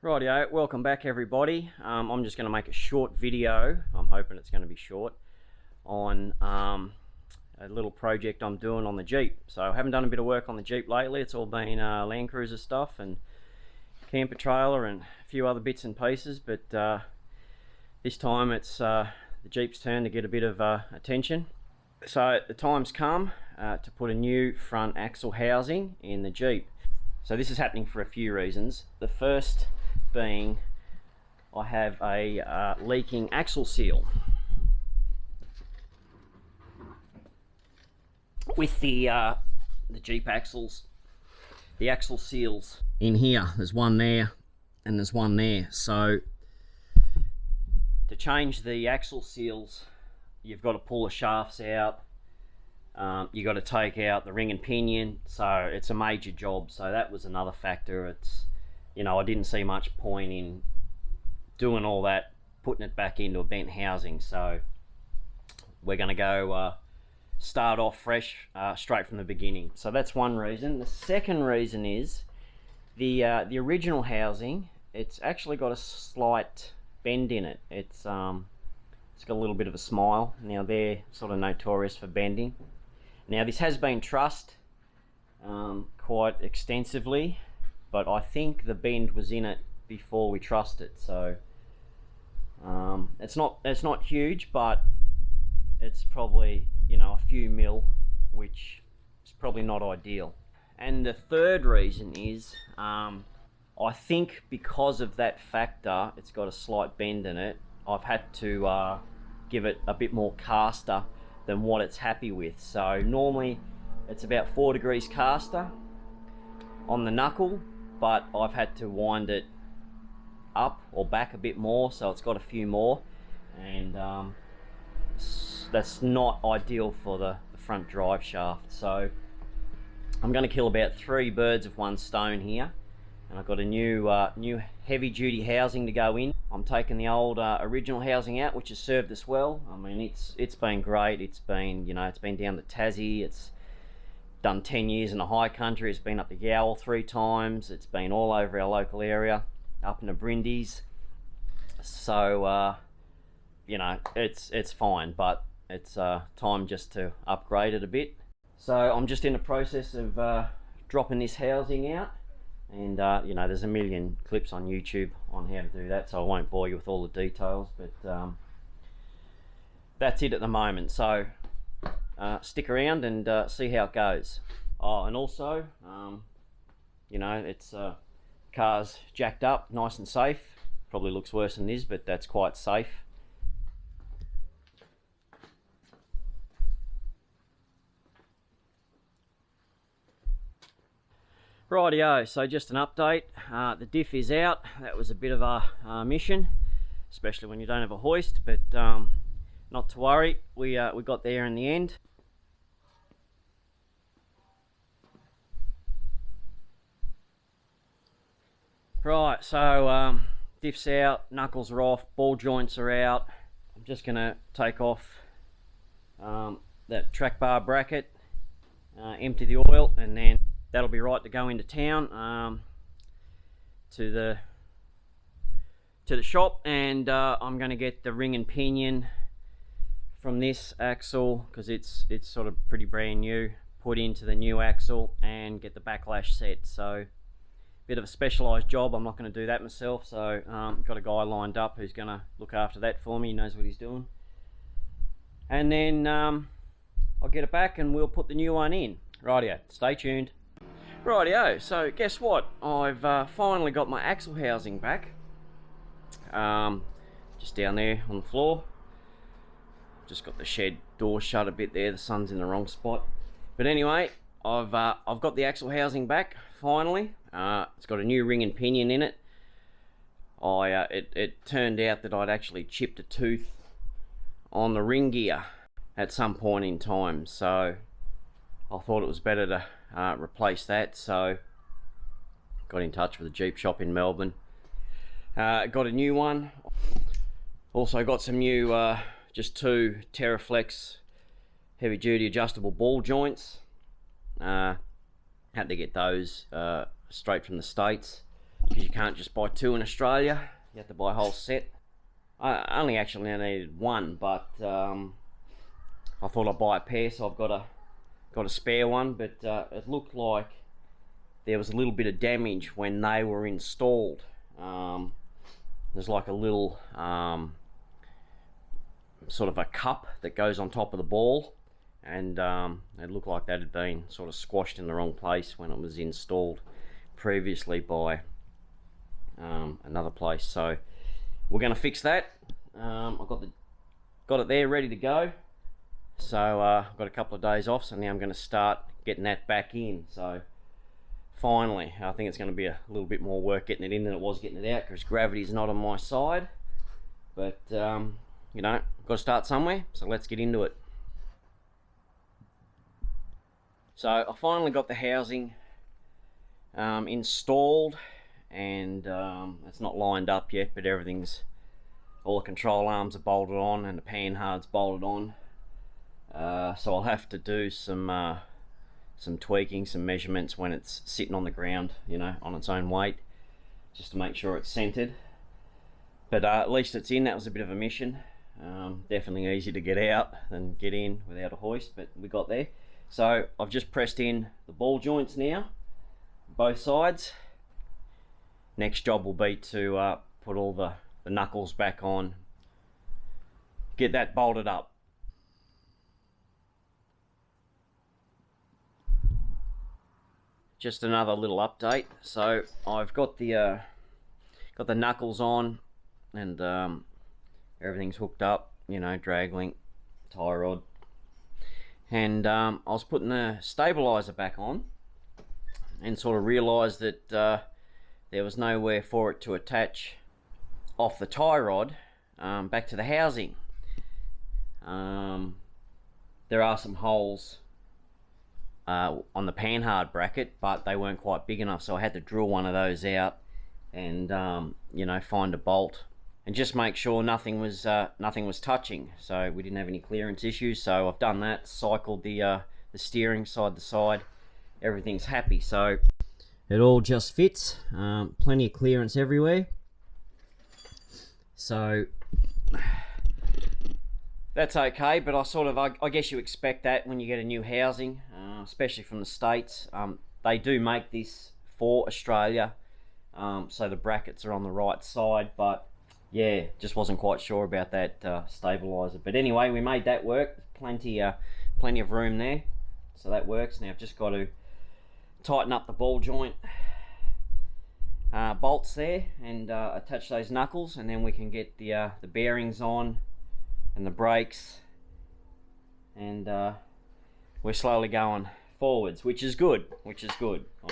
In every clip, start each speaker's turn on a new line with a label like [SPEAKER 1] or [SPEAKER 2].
[SPEAKER 1] Rightio, welcome back everybody. I'm just going to make a short video, I'm hoping it's going to be short, on a little project I'm doing on the Jeep. So I haven't done a bit of work on the Jeep lately, it's all been Land Cruiser stuff and camper trailer and a few other bits and pieces, but this time it's the Jeep's turn to get a bit of attention. So the time's come to put a new front axle housing in the Jeep. So this is happening for a few reasons. The first being I have a leaking axle seal. With the Jeep axles, the axle seals in here, there's one there and there's one there. So to change the axle seals, you've got to pull the shafts out. You got to take out the ring and pinion, so it's a major job. So that was another factor. It's, you know, I didn't see much point in doing all that, putting it back into a bent housing. So we're going to go start off fresh, straight from the beginning. So that's one reason. The second reason is the original housing. It's actually got a slight bend in it. It's got a little bit of a smile. Now they're sort of notorious for bending. Now this has been trussed quite extensively, but I think the bend was in it before we trussed it. So it's not huge, but it's probably, you know, a few mil, which is probably not ideal. And the third reason is I think because of that factor, it's got a slight bend in it. I've had to give it a bit more caster than what it's happy with. So normally it's about 4 degrees caster on the knuckle, but I've had to wind it up or back a bit more, so it's got a few more, and that's not ideal for the front drive shaft. So I'm going to kill about 3 birds with one stone here, and I've got a new heavy duty housing to go in. I'm taking the old original housing out, which has served us well. I mean, it's been great. It's been, you know, it's been down to Tassie. It's done 10 years in the high country. It's been up to Yowell 3 times. It's been all over our local area, up in the Brindis. So you know, it's fine, but it's time just to upgrade it a bit. So I'm just in the process of dropping this housing out. And you know, there's a million clips on YouTube on how to do that, so I won't bore you with all the details, but that's it at the moment. So stick around and see how it goes. Oh, and also, you know, it's car's jacked up, nice and safe. Probably looks worse than it is, but that's quite safe. Rightio, so just an update. The diff is out. That was a bit of a mission, especially when you don't have a hoist, but not to worry, we got there in the end. Right, so diff's out, knuckles are off, ball joints are out. I'm just gonna take off that track bar bracket, empty the oil, and then that'll be right to go into town to the shop, and I'm going to get the ring and pinion from this axle, because it's sort of pretty brand new, put into the new axle and get the backlash set. So bit of a specialised job. I'm not going to do that myself, so got a guy lined up who's going to look after that for me. He knows what he's doing, and then I'll get it back and we'll put the new one in. Rightio, stay tuned. Rightio, so guess what? I've finally got my axle housing back. Just down there on the floor. Just got the shed door shut a bit there, the sun's in the wrong spot. But anyway, I've got the axle housing back, finally. It's got a new ring and pinion in it. It turned out that I'd actually chipped a tooth on the ring gear at some point in time, so I thought it was better to replace that. So got in touch with a Jeep shop in Melbourne, got a new one. Also got some new just 2 Teraflex heavy duty adjustable ball joints. Had to get those straight from the States. because you can't just buy two in Australia. You have to buy a whole set. I only actually needed one, but I thought I'd buy a pair, so I've got a spare one. But it looked like there was a little bit of damage when they were installed. There's like a little sort of a cup that goes on top of the ball, and it looked like that had been sort of squashed in the wrong place when it was installed previously by another place. So we're going to fix that. I've got it there ready to go. So I've got a couple of days off, so now I'm going to start getting that back in. So finally, I think it's going to be a little bit more work getting it in than it was getting it out, because gravity's not on my side. But you know, got to start somewhere, so let's get into it. So I finally got the housing installed, and it's not lined up yet, but all the control arms are bolted on and the panhard's bolted on. So I'll have to do some tweaking, some measurements when it's sitting on the ground, you know, on its own weight, just to make sure it's centered. But at least it's in. That was a bit of a mission. Definitely easier to get out than get in without a hoist, but we got there. So I've just pressed in the ball joints now, both sides. Next job will be to put all the knuckles back on, get that bolted up. Just another little update. So I've got the knuckles on, and everything's hooked up, you know, drag link, tie rod, and I was putting the stabilizer back on and sort of realized that there was nowhere for it to attach off the tie rod back to the housing. There are some holes on the panhard bracket, but they weren't quite big enough, so I had to drill one of those out and you know, find a bolt and just make sure nothing was touching, so we didn't have any clearance issues. So I've done that, cycled the steering side to side, everything's happy, so it all just fits. Plenty of clearance everywhere, so that's okay. But I guess you expect that when you get a new housing, especially from the States. They do make this for Australia, so the brackets are on the right side, but yeah, just wasn't quite sure about that stabilizer. But anyway, we made that work. Plenty of room there, so that works. Now I've just got to tighten up the ball joint bolts there and attach those knuckles, and then we can get the bearings on and the brakes, and we're slowly going forwards, which is good. I'm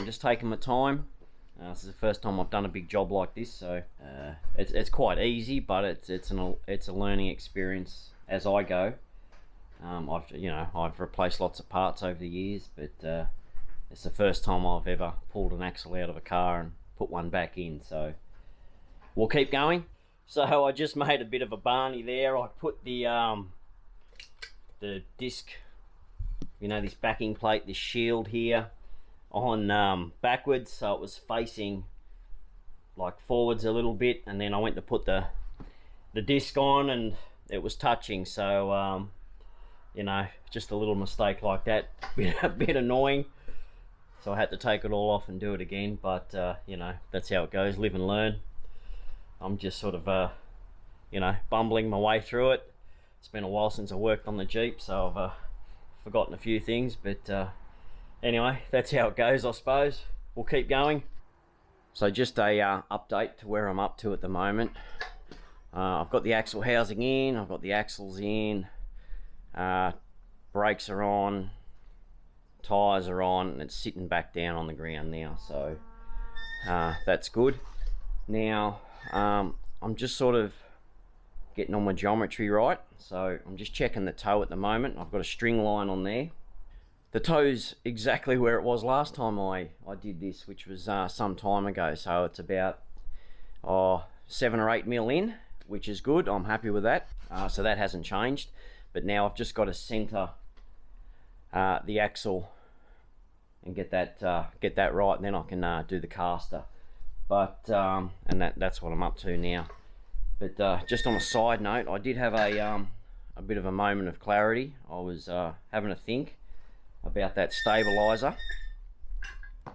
[SPEAKER 1] just taking my time. This is the first time I've done a big job like this, so it's quite easy, but it's a learning experience as I go. I've replaced lots of parts over the years, but it's the first time I've ever pulled an axle out of a car and put one back in, so we'll keep going. So I just made a bit of a Barney there. I put the disc, you know, this backing plate, this shield here, on backwards, so it was facing like forwards a little bit, and then I went to put the disc on and it was touching, so you know, just a little mistake like that, a bit annoying, so I had to take it all off and do it again. But you know, that's how it goes, live and learn. I'm just sort of you know, bumbling my way through it. It's been a while since I worked on the Jeep, so I've forgotten a few things, but anyway, that's how it goes, I suppose. We'll keep going. So just a update to where I'm up to at the moment. I've got the axle housing in, I've got the axles in, brakes are on, tyres are on, and it's sitting back down on the ground now, so that's good. Now I'm just sort of getting all my geometry right, so I'm just checking the toe at the moment. I've got a string line on there. The toe's exactly where it was last time I did this, which was some time ago, so it's about 7 or 8 mil in, which is good. I'm happy with that. So that hasn't changed, but now I've just got to center the axle and get that right, and then I can do the caster but and that's what I'm up to now. But just on a side note, I did have a bit of a moment of clarity. I was having a think about that stabilizer,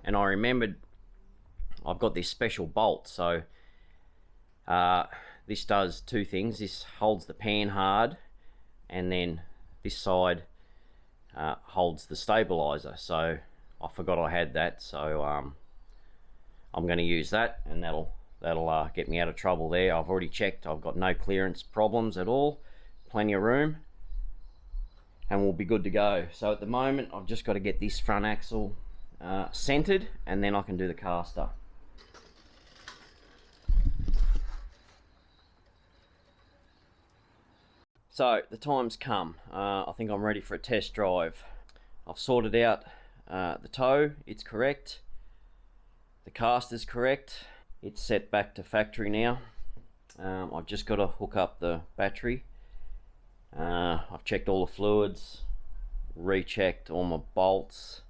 [SPEAKER 1] and I remembered I've got this special bolt. So this does two things. This holds the pan hard, and then this side holds the stabilizer. So I forgot I had that, so I'm going to use that, and that'll get me out of trouble there. I've already checked, I've got no clearance problems at all, plenty of room, and we'll be good to go. So at the moment I've just got to get this front axle centered, and then I can do the caster. So the time's come. I think I'm ready for a test drive. I've sorted out the toe, it's correct. The caster's correct. It's set back to factory now. I've just got to hook up the battery. I've checked all the fluids, rechecked all my bolts,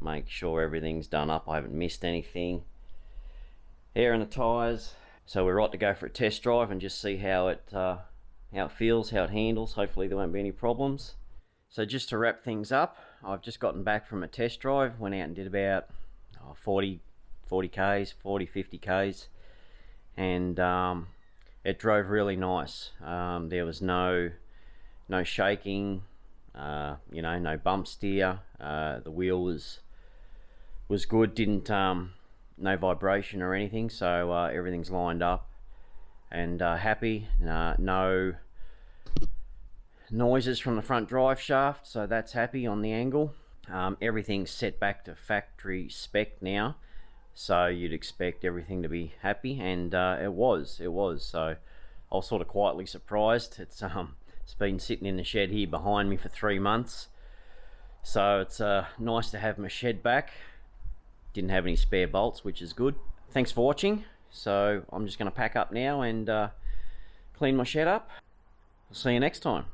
[SPEAKER 1] make sure everything's done up, I haven't missed anything. Air in the tyres. So we're right to go for a test drive and just see how it feels, how it handles. Hopefully there won't be any problems. So just to wrap things up, I've just gotten back from a test drive, went out and did about 40 k's, 50 k's, and it drove really nice. There was no shaking, you know, no bump steer. The wheel was good, didn't no vibration or anything, so everything's lined up and happy. No noises from the front drive shaft, so that's happy on the angle. Everything's set back to factory spec now, so you'd expect everything to be happy, and it was. So I was sort of quietly surprised. It's been sitting in the shed here behind me for 3 months, so it's nice to have my shed back. Didn't have any spare bolts, which is good. Thanks for watching. So I'm just going to pack up now and clean my shed up. I'll see you next time.